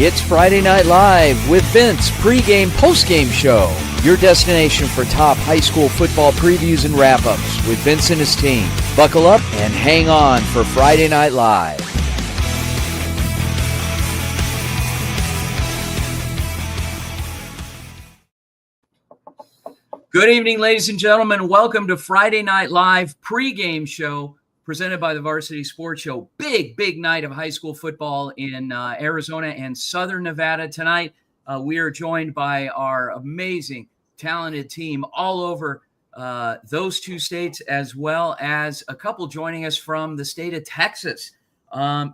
It's Friday Night Live with Vince, pregame, postgame show. Your destination for top high school football previews and wrap-ups with Vince and his team. Buckle up and hang on for Friday Night Live. Good evening, ladies and gentlemen. Welcome to Friday Night Live pregame show presented by the Varsity Sports Show. Big night of high school football in Arizona and Southern Nevada tonight. We are joined by our amazing, talented team all over those two states, as well as a couple joining us from the state of Texas.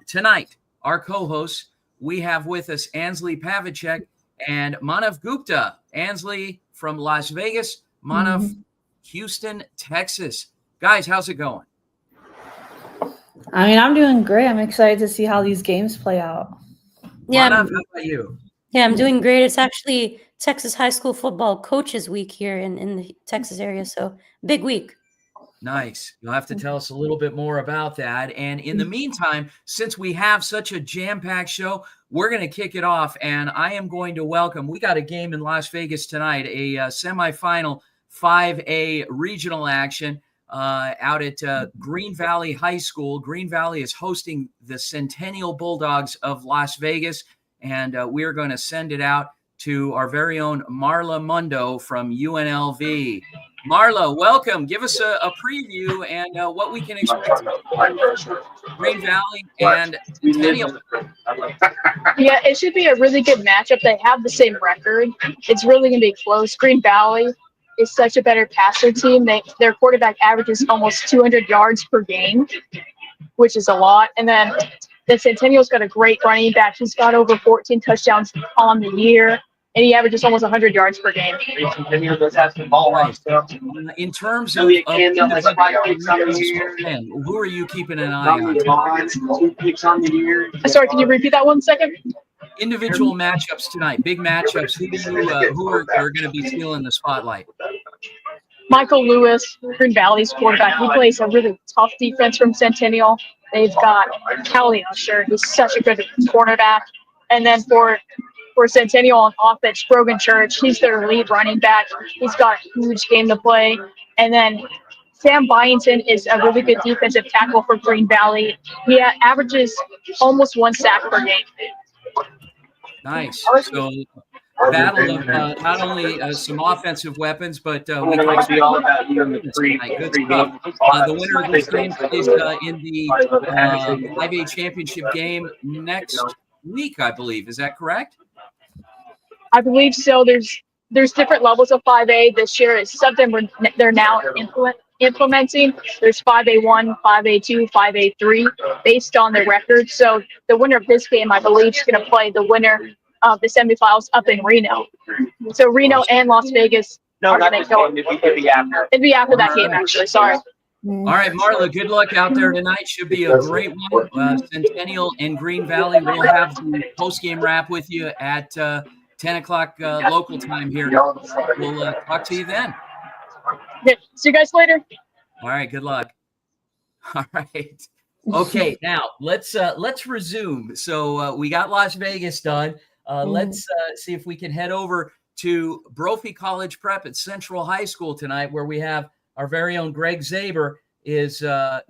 Tonight, our co-hosts, we have with us Ansley Pavlicek and Manav Gupta. Ansley from Las Vegas, Manav, Houston, Texas. Guys, how's it going? I mean, I'm doing great. I'm excited to see how these games play out. Yeah, Manav, how about you? Yeah, I'm doing great. It's actually Texas High School Football Coaches Week here in the Texas area, so big week. Nice. You'll have to tell us a little bit more about that. And in the meantime, since we have such a jam-packed show, we're going to kick it off, and I am going to welcome, we got a game in Las Vegas tonight, a semifinal 5A regional action out at Green Valley High School. Green Valley is hosting the Centennial Bulldogs of Las Vegas, and we're going to send it out to our very own Marla Mundo from UNLV. Marla, welcome. Give us a preview and what we can expect from Green Valley and Centennial. Yeah, it should be a really good matchup. They have the same record. It's really going to be close. Green Valley is such a better passer team. Their quarterback averages almost 200 yards per game, which is a lot. And then the Centennial's got a great running back. He's got over 14 touchdowns on the year, and he averages almost 100 yards per game. In terms of who are you keeping an eye on? Sorry, can you repeat that 1 second? Individual matchups tonight, big matchups. Who are going to be stealing the spotlight? Michael Lewis, Green Valley's quarterback. He plays a really tough defense from Centennial. They've got Kelly Usher, who's such a good cornerback. And then for Centennial on offense, Brogan Church, he's their lead running back. He's got a huge game to play. And then Sam Byington is a really good defensive tackle for Green Valley. He averages almost 1 sack per game. Nice. So battle of not only some offensive weapons, but we can expect good stuff. The winner of this game is in the 5A championship game next week, I believe. Is that correct? I believe so. There's different levels of 5A this year. It's something they're now implementing. There's 5A1, 5A2, 5A3 based on their record. So the winner of this game, I believe, is going to play the winner of the semifinals up in Reno. So Reno and Las Vegas are going to go. It'd be after that game, actually. Sorry. All right, Marla, good luck out there tonight. Should be a great one. Centennial and Green Valley. We'll have the post-game wrap with you at 10 o'clock local time here. We'll talk to you then. Yeah, see you guys later. All right, good luck. All right. Okay, now let's resume. So we got Las Vegas done. Let's see if we can head over to Brophy College Prep at Central High School tonight, where we have our very own Greg Zaber is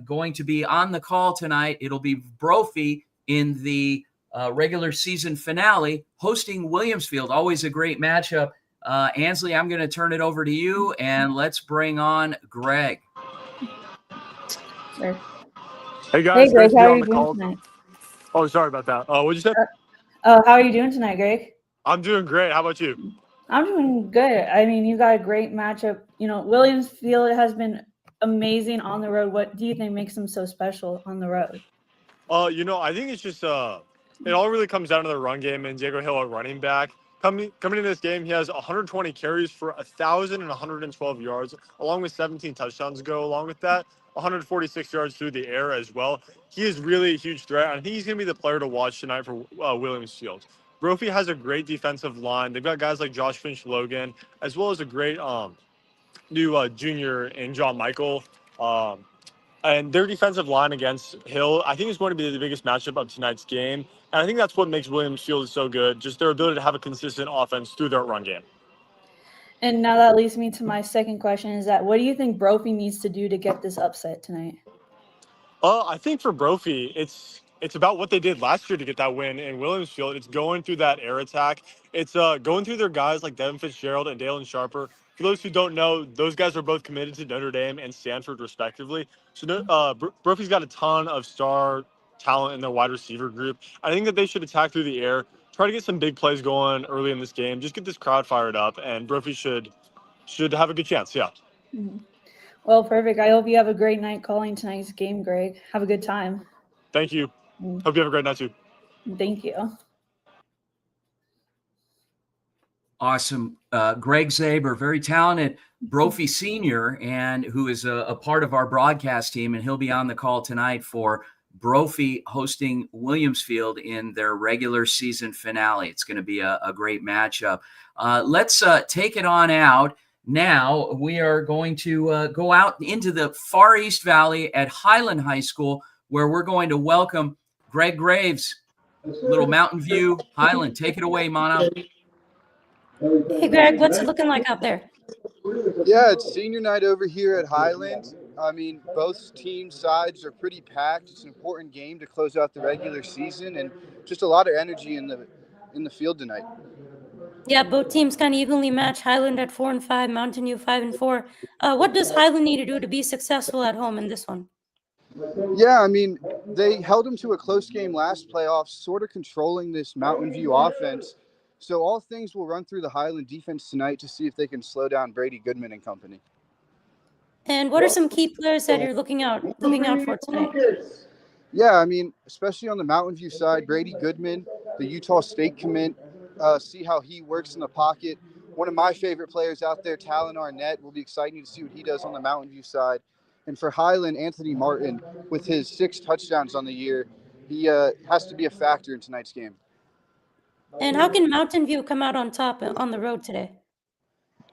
going to be on the call tonight. It'll be Brophy in the regular season finale hosting Williamsfield. Always a great matchup. Ansley, I'm going to turn it over to you, and let's bring on Greg. Hey guys, Hey Greg, nice to be how are on you the doing call. tonight? Oh, sorry about that. What'd you say? How are you doing tonight, Greg? I'm doing great. How about you? I'm doing good. I mean, you got a great matchup. You know, Williamsfield has been amazing on the road. What do you think makes them so special on the road? I think it's just it all really comes down to the run game and Diego Hill at running back. Coming into this game, he has 120 carries for 1,112 yards, along with 17 touchdowns to go along with that. 146 yards through the air as well. He is really a huge threat, and I think he's going to be the player to watch tonight for Williamsfield. Brophy has a great defensive line. They've got guys like Josh Finch-Logan, as well as a great new junior in John Michael. And their defensive line against Hill, I think, is going to be the biggest matchup of tonight's game. And I think that's what makes Williams Field so good, just their ability to have a consistent offense through their run game. And now that leads me to my second question: is that what do you think Brophy needs to do to get this upset tonight? I think for Brophy, it's about what they did last year to get that win in Williams Field. It's going through that air attack. It's going through their guys like Devin Fitzgerald and Dalen Sharper. For those who don't know, those guys are both committed to Notre Dame and Stanford, respectively. So Brophy's got a ton of star talent in their wide receiver group. I think that they should attack through the air, try to get some big plays going early in this game, just get this crowd fired up, and Brophy should have a good chance. Yeah. Mm-hmm. Well, perfect. I hope you have a great night calling tonight's game, Greg. Have a good time. Thank you. Hope you have a great night too. Thank you. Awesome. Greg Zaber, very talented Brophy senior, and who is a part of our broadcast team, and he'll be on the call tonight for Brophy hosting Williams Field in their regular season finale. It's going to be a great matchup. Let's take it on out. Now we are going to go out into the Far East Valley at Highland High School, where we're going to welcome Greg Graves, little Mountain View Highland. Take it away, Mono. Hey, Greg, what's it looking like out there? Yeah, it's senior night over here at Highland. I mean, both team sides are pretty packed. It's an important game to close out the regular season, and just a lot of energy in the field tonight. Yeah, both teams kind of evenly matched. Highland at 4-5, Mountain View 5-4. What does Highland need to do to be successful at home in this one? Yeah, I mean, they held them to a close game last playoffs, sort of controlling this Mountain View offense. So all things will run through the Highland defense tonight to see if they can slow down Brady Goodman and company. And what are some key players that you're looking out for tonight? Yeah, I mean, especially on the Mountain View side, Brady Goodman, the Utah State commit, see how he works in the pocket. One of my favorite players out there, Talon Arnett, will be exciting to see what he does on the Mountain View side. And for Highland, Anthony Martin, with his 6 touchdowns on the year, he has to be a factor in tonight's game. And how can Mountain View come out on top on the road today?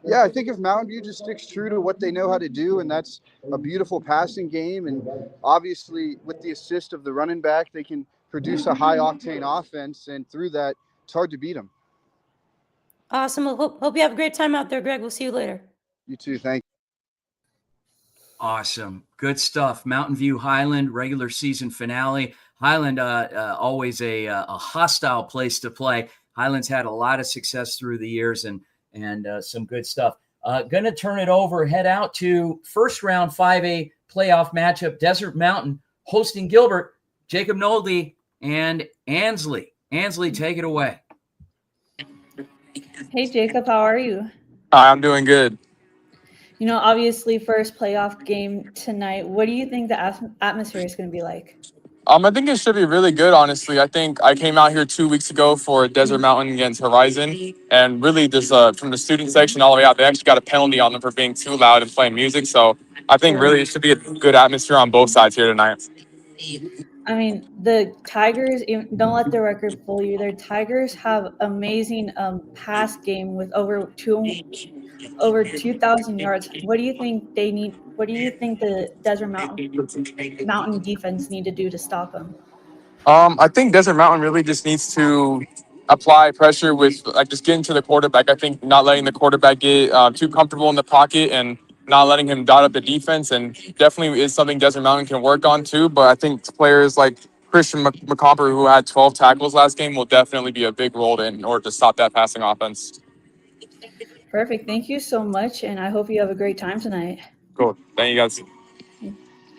Yeah, I think if Mountain View just sticks true to what they know how to do, and that's a beautiful passing game, and obviously with the assist of the running back, they can produce a high-octane offense, and through that, it's hard to beat them. Awesome. Well, hope you have a great time out there, Greg. We'll see you later. You too. Thank you. Awesome. Good stuff. Mountain View Highland regular season finale. Highland, always a hostile place to play. Highland's had a lot of success through the years and some good stuff. Going to turn it over, head out to first round 5A playoff matchup, Desert Mountain hosting Gilbert, Jacob Nolde and Ansley. Ansley, take it away. Hey, Jacob, how are you? Hi, I'm doing good. You know, obviously, first playoff game tonight. What do you think the atmosphere is going to be like? I think it should be really good, honestly. I think I came out here 2 weeks ago for Desert Mountain against Horizon, and really just from the student section all the way out, they actually got a penalty on them for being too loud and playing music. So I think really it should be a good atmosphere on both sides here tonight. I mean, the Tigers, don't let the record fool you. Their Tigers have amazing pass game with over 2,000 yards. What do you think they need? What do you think the Desert Mountain defense need to do to stop them? I think Desert Mountain really just needs to apply pressure with just getting to the quarterback. I think not letting the quarterback get too comfortable in the pocket and not letting him dot up the defense, and definitely is something Desert Mountain can work on too. But I think players like Christian McComper, who had 12 tackles last game, will definitely be a big role in order to stop that passing offense. Perfect. Thank you so much, and I hope you have a great time tonight. Cool. Thank you, guys.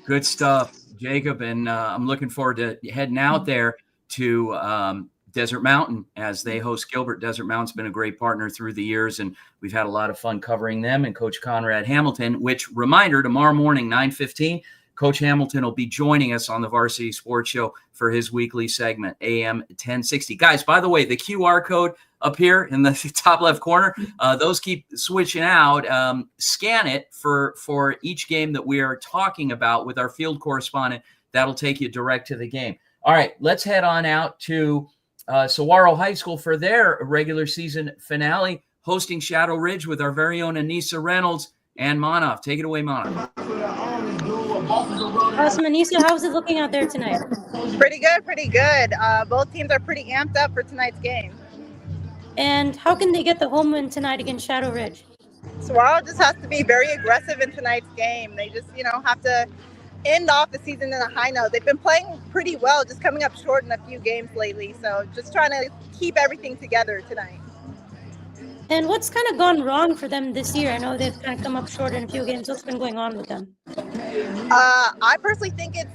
Good stuff, Jacob, and I'm looking forward to heading out there to Desert Mountain as they host Gilbert. Desert Mountain's been a great partner through the years, and we've had a lot of fun covering them and Coach Conrad Hamilton, which, reminder, tomorrow morning, 9:15, Coach Hamilton will be joining us on the Varsity Sports Show for his weekly segment, AM 1060. Guys, by the way, the QR code up here in the top left corner, those keep switching out. Scan it for each game that we are talking about with our field correspondent. That'll take you direct to the game. All right, let's head on out to Saguaro High School for their regular season finale, hosting Shadow Ridge with our very own Anissa Reynolds and Manaf. Take it away, Manaf. Awesome, Anissa. How's it looking out there tonight? Pretty good, pretty good. Both teams are pretty amped up for tonight's game. And how can they get the home win tonight against Shadow Ridge? Saguaro just has to be very aggressive in tonight's game. They just, have to end off the season in a high note. They've been playing pretty well, just coming up short in a few games lately. So just trying to keep everything together tonight. And what's kind of gone wrong for them this year? I know they've kind of come up short in a few games. What's been going on with them? I personally think it's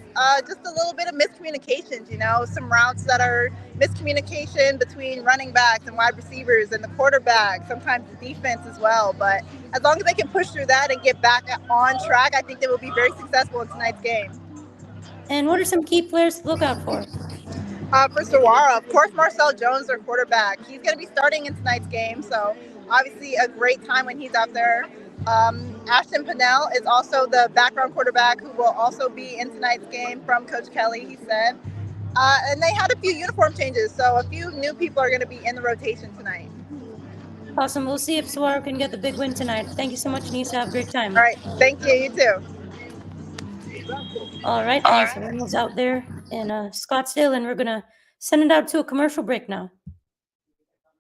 just a little bit of miscommunications, some routes that are miscommunication between running backs and wide receivers and the quarterback, sometimes the defense as well. But as long as they can push through that and get back on track, I think they will be very successful in tonight's game. And what are some key players to look out for? For Saguaro, of course, Marcel Jones, their quarterback. He's going to be starting in tonight's game, so obviously a great time when he's out there. Ashton Pinnell is also the background quarterback who will also be in tonight's game from Coach Kelly, he said. And they had a few uniform changes, so a few new people are going to be in the rotation tonight. Awesome. We'll see if Saguaro can get the big win tonight. Thank you so much, Nisa. Have a great time. All right. Thank you. You too. All right. Thanks. Everyone's out there in Scottsdale, and we're going to send it out to a commercial break now.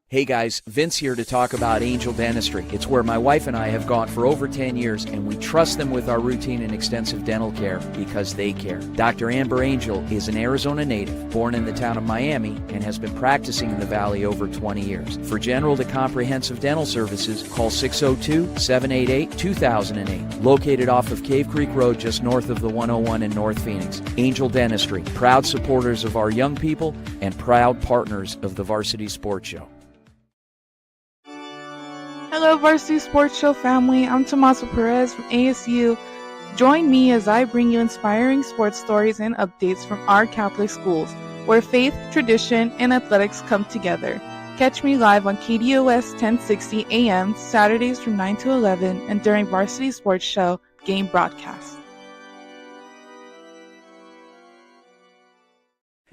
Hey guys, Vince here to talk about Angel Dentistry. It's where my wife and I have gone for over 10 years, and we trust them with our routine and extensive dental care because they care. Dr. Amber Angel is an Arizona native, born in the town of Miami, and has been practicing in the Valley over 20 years. For general to comprehensive dental services, call 602-788-2008. Located off of Cave Creek Road just north of the 101 in North Phoenix. Angel Dentistry, proud supporters of our young people and proud partners of the Varsity Sports Show. Hello, Varsity Sports Show family. I'm Tommaso Perez from ASU. Join me as I bring you inspiring sports stories and updates from our Catholic schools, where faith, tradition, and athletics come together. Catch me live on KDOS 1060 AM Saturdays from 9 to 11 and during Varsity Sports Show game broadcast.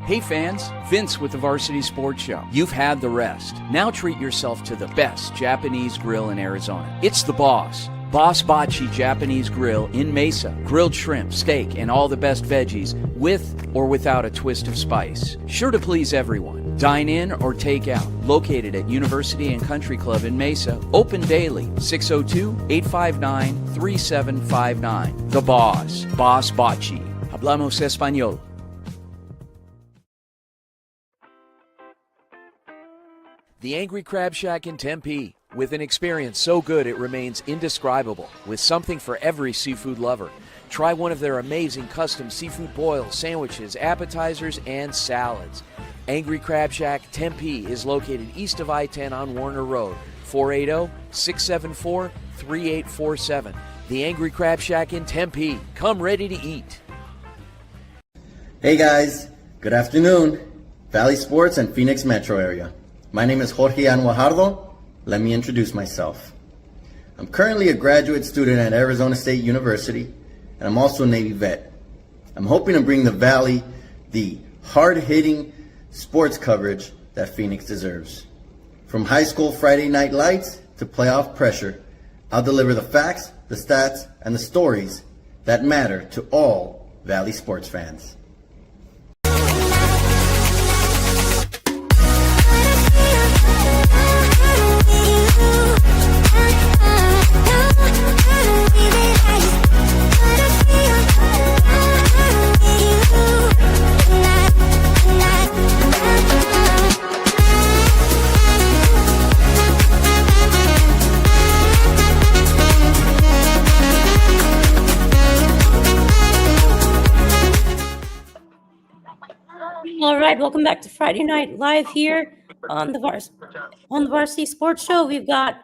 Hey fans, Vince with the Varsity Sports Show. You've had the rest. Now treat yourself to the best Japanese grill in Arizona. It's the Boss. Boss Bachi Japanese Grill in Mesa. Grilled shrimp, steak, and all the best veggies with or without a twist of spice. Sure to please everyone. Dine in or take out. Located at University and Country Club in Mesa. Open daily. 602-859-3759. The Boss. Boss Bachi. Hablamos Español. The Angry Crab Shack in Tempe, with an experience so good it remains indescribable, with something for every seafood lover. Try one of their amazing custom seafood boils, sandwiches, appetizers, and salads. Angry Crab Shack Tempe is located east of I-10 on Warner Road, 480-674-3847. The Angry Crab Shack in Tempe. Come ready to eat. Hey guys, good afternoon. Valley Sports and Phoenix Metro area. My name is Jorge Anwajardo. Let me introduce myself. I'm currently a graduate student at Arizona State University, and I'm also a Navy vet. I'm hoping to bring the Valley the hard-hitting sports coverage that Phoenix deserves. From high school Friday night lights to playoff pressure, I'll deliver the facts, the stats, and the stories that matter to all Valley sports fans. All right, welcome back to Friday Night Live here on the Varsity Sports Show. We've got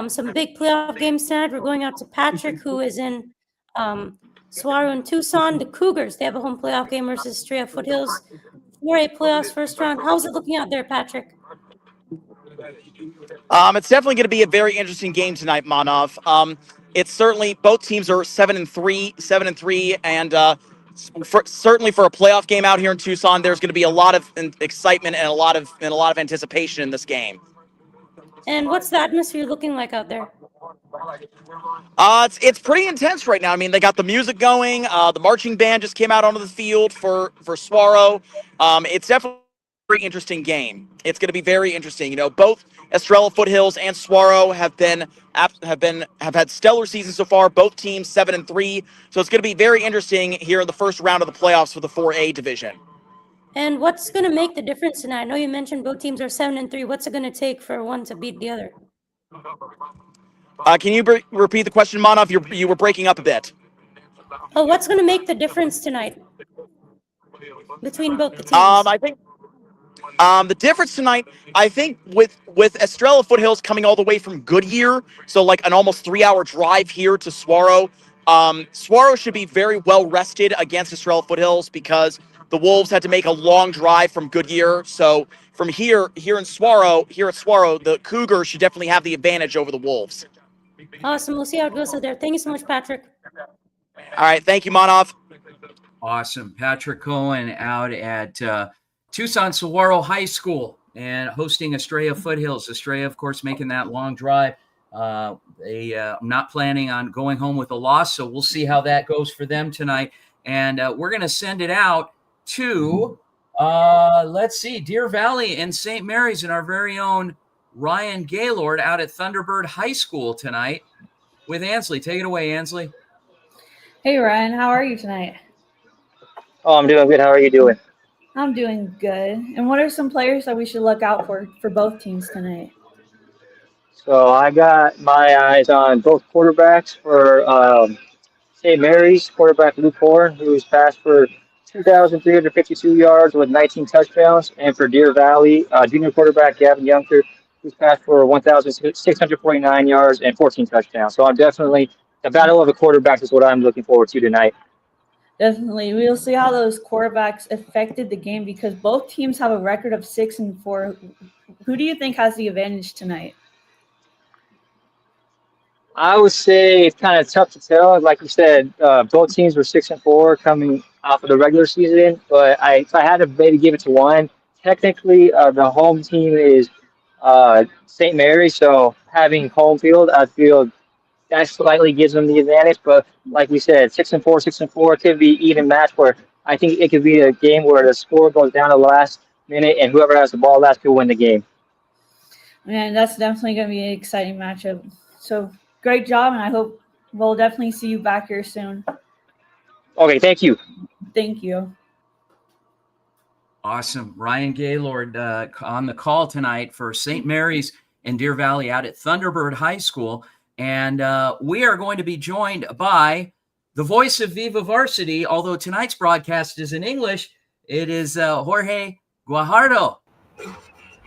some big playoff games tonight. We're going out to Patrick, who is in Saguaro and Tucson. The Cougars, they have a home playoff game versus Estrella Foothills. 4A playoffs first round. How's it looking out there, Patrick? It's definitely going to be a very interesting game tonight, Manav. It's certainly both teams are 7-3, and certainly for a playoff game out here in Tucson, there's going to be a lot of excitement and a lot of anticipation in this game. And what's the atmosphere looking like out there? It's pretty intense right now. I mean, they got the music going. The marching band just came out onto the field for Swaro. It's definitely a very interesting game. It's going to be very interesting. You know, both Estrella Foothills and Swaro have had stellar seasons so far. Both teams 7-3, so it's going to be very interesting here in the first round of the playoffs for the 4A division. And what's going to make the difference tonight? I know you mentioned both teams are 7-3. What's it going to take for one to beat the other? Can you repeat the question, Manov? You were breaking up a bit. Oh, what's going to make the difference tonight between both the teams? I think the difference tonight, I think with Estrella Foothills coming all the way from Goodyear, so like an almost 3-hour drive here to Swaro, Swaro should be very well rested against Estrella Foothills because the Wolves had to make a long drive from Goodyear. So from here at Swaro, the Cougars should definitely have the advantage over the Wolves. Awesome. We'll see how it goes out there. Thank you so much, Patrick. All right. Thank you, Manov. Awesome. Patrick Cohen out at Tucson Saguaro High School and hosting Estrella Foothills. Estrella, of course, making that long drive. They not planning on going home with a loss, so we'll see how that goes for them tonight. And we're going to send it out to, let's see, Deer Valley and St. Mary's and our very own Ryan Gaylord out at Thunderbird High School tonight with Ansley. Take it away, Ansley. Hey, Ryan, how are you tonight? Oh, I'm doing good. How are you doing? I'm doing good. And what are some players that we should look out for both teams tonight? So I got my eyes on both quarterbacks for St. Mary's quarterback Luke Horn, who's passed for 2,352 yards with 19 touchdowns, and for Deer Valley, junior quarterback Gavin Younker, who's passed for 1,649 yards and 14 touchdowns. So I'm definitely the battle of the quarterbacks is what I'm looking forward to tonight. Definitely. We'll see how those quarterbacks affected the game because both teams have a record of 6-4. Who do you think has the advantage tonight? I would say it's kind of tough to tell. Like you said, both teams were 6-4 coming off of the regular season. But if I had to maybe give it to one, technically the home team is St. Mary's. So having home field, I feel that slightly gives them the advantage. But like we said, 6-4 could be even match where I think it could be a game where the score goes down to the last minute and whoever has the ball last could win the game. Man, that's definitely going to be an exciting matchup. So great job, and I hope we'll definitely see you back here soon. Okay, thank you. Thank you. Awesome. Ryan Gaylord on the call tonight for St. Mary's and Deer Valley out at Thunderbird High School. And we are going to be joined by the voice of Viva Varsity, although tonight's broadcast is in English. It is Jorge Guajardo.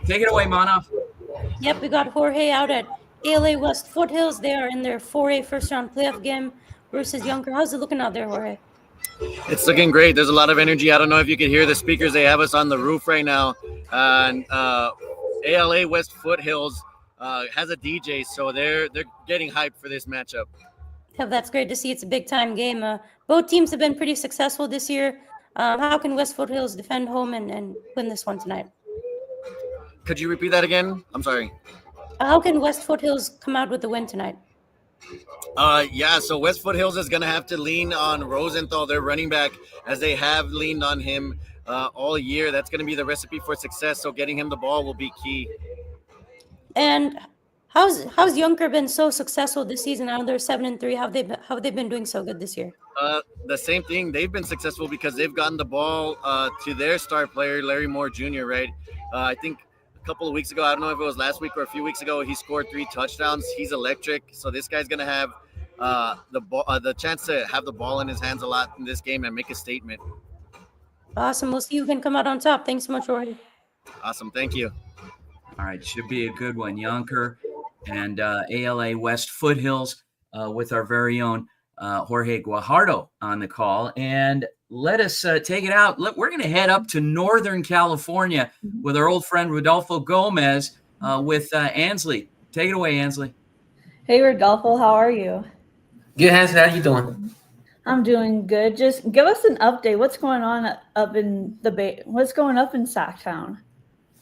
Take it away, Manov. Yep, we got Jorge out at ALA West Foothills. They are in their 4A first-round playoff game versus Younker. How's it looking out there, Jorge? It's looking great. There's a lot of energy. I don't know if you can hear the speakers. They have us on the roof right now. And ALA West Foothills has a DJ, so they're getting hyped for this matchup. Yeah, that's great to see. It's a big-time game. Both teams have been pretty successful this year. How can West Foothills defend home and win this one tonight? Could you repeat that again? I'm sorry. How can West Foothills come out with the win tonight? So West Foothills is going to have to lean on Rosenthal, their running back, as they have leaned on him all year. That's going to be the recipe for success, so getting him the ball will be key. And how's Younker been so successful this season? I know they're 7-3. How have they been doing so good this year? The same thing. They've been successful because they've gotten the ball to their star player, Larry Moore Jr., right? I think a couple of weeks ago, I don't know if it was last week or a few weeks ago, he scored 3 touchdowns. He's electric. So this guy's going to have the chance to have the ball in his hands a lot in this game and make a statement. Awesome. We'll see who can come out on top. Thanks so much, Jorge. Awesome. Thank you. All right. Should be a good one. Younker and ALA West Foothills with our very own Jorge Guajardo on the call. And let us take it out. We're going to head up to Northern California with our old friend Rodolfo Gomez with Ansley. Take it away, Ansley. Hey, Rodolfo, how are you? Good, Ansley. How you doing? I'm doing good. Just give us an update. What's going on up in What's going up in Sacktown?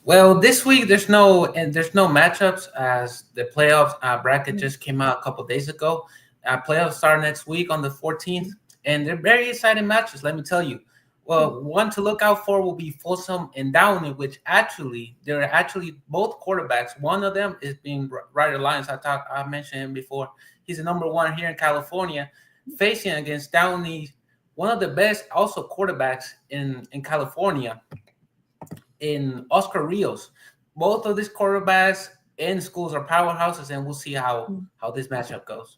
Well, this week there's no matchups as the playoffs bracket just came out a couple days ago. Playoffs start next week on the 14th, and they're very exciting matches. Let me tell you. Well, one to look out for will be Folsom and Downey, which they're actually both quarterbacks. One of them is being Ryder Lyons. I mentioned him before. He's the number one here in California, facing against Downey, one of the best also quarterbacks in California, in Oscar Rios. Both of these quarterbacks in schools are powerhouses, and we'll see how this matchup goes.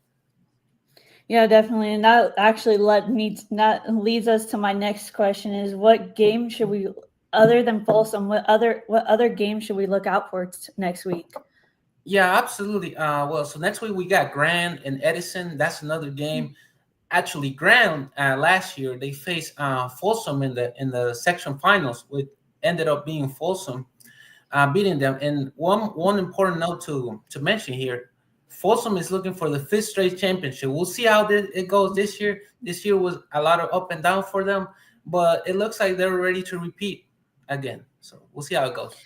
Yeah, definitely. And that actually leads us to my next question is what game should we, other than Folsom, what other game should we look out for next week? Yeah, absolutely. So next week we got Grand and Edison. That's another game. Actually, Grand last year they faced Folsom in the section finals, which ended up being Folsom beating them. And one important note to mention here: Folsom is looking for the 5th straight championship. We'll see how it goes this year. This year was a lot of up and down for them, but it looks like they're ready to repeat again. So we'll see how it goes.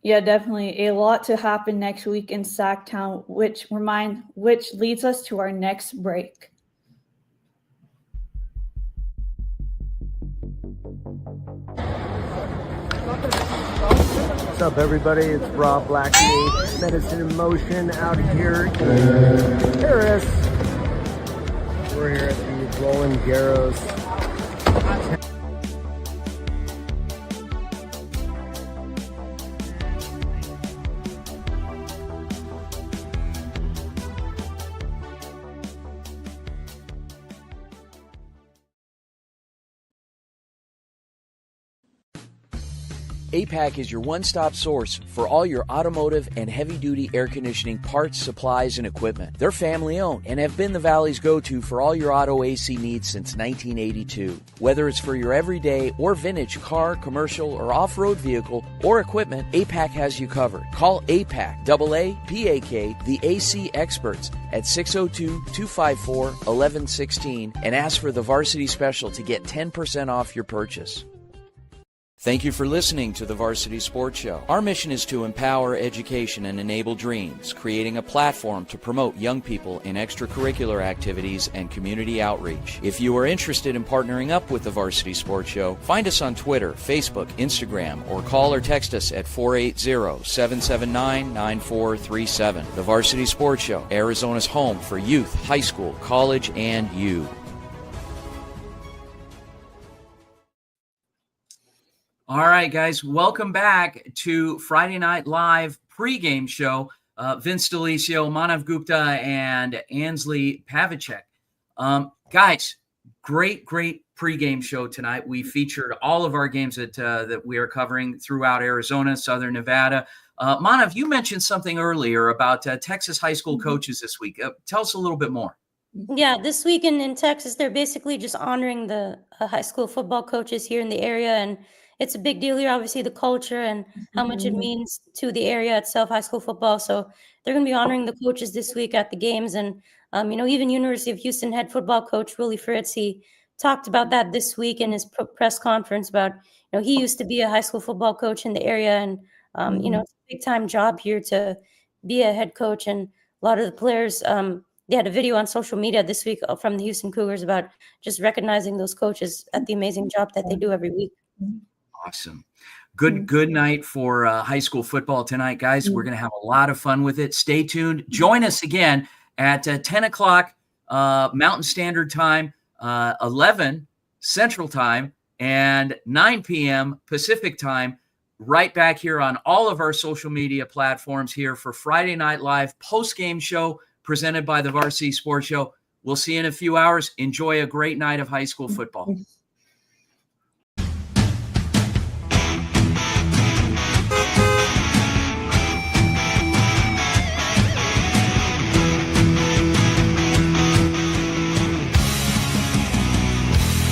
Yeah, definitely. A lot to happen next week in Sacktown, which leads us to our next break. What's up, everybody? It's Rob Blackie, Medicine in Motion, out here in Paris. We're here at the Roland Garros. APAC is your one-stop source for all your automotive and heavy-duty air conditioning parts, supplies, and equipment. They're family-owned and have been the Valley's go-to for all your auto AC needs since 1982. Whether it's for your everyday or vintage car, commercial, or off-road vehicle or equipment, APAC has you covered. Call APAC, AA-PAK, the AC experts at 602-254-1116 and ask for the Varsity Special to get 10% off your purchase. Thank you for listening to the Varsity Sports Show. Our mission is to empower education and enable dreams, creating a platform to promote young people in extracurricular activities and community outreach. If you are interested in partnering up with the Varsity Sports Show, find us on Twitter, Facebook, Instagram, or call or text us at 480-779-9437. The Varsity Sports Show, Arizona's home for youth, high school, college, and you. All right, guys, welcome back to Friday Night Live pregame show. Vince D'Alicio, Manav Gupta, and Ansley Pavicek. Guys, great pregame show tonight. We featured all of our games that we are covering throughout Arizona, Southern Nevada. Manav, you mentioned something earlier about Texas high school coaches this week. Tell us a little bit more. Yeah, this week in Texas, they're basically just honoring the high school football coaches here in the area, and it's a big deal here, obviously, the culture and how much it means to the area itself, high school football. So they're going to be honoring the coaches this week at the games. And, even University of Houston head football coach Willie Fritz, he talked about that this week in his press conference about, he used to be a high school football coach in the area. And, it's a big-time job here to be a head coach. And a lot of the players, they had a video on social media this week from the Houston Cougars about just recognizing those coaches at the amazing job that they do every week. Awesome. Good night for high school football tonight, guys. We're going to have a lot of fun with it. Stay tuned. Join us again at 10 o'clock Mountain Standard Time, 11 Central Time, and 9 p.m. Pacific Time, right back here on all of our social media platforms here for Friday Night Live post-game show presented by the Varsity Sports Show. We'll see you in a few hours. Enjoy a great night of high school football.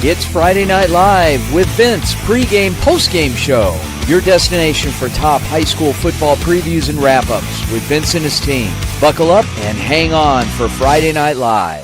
It's Friday Night Live with Vince, pregame, postgame show. Your destination for top high school football previews and wrap-ups with Vince and his team. Buckle up and hang on for Friday Night Live.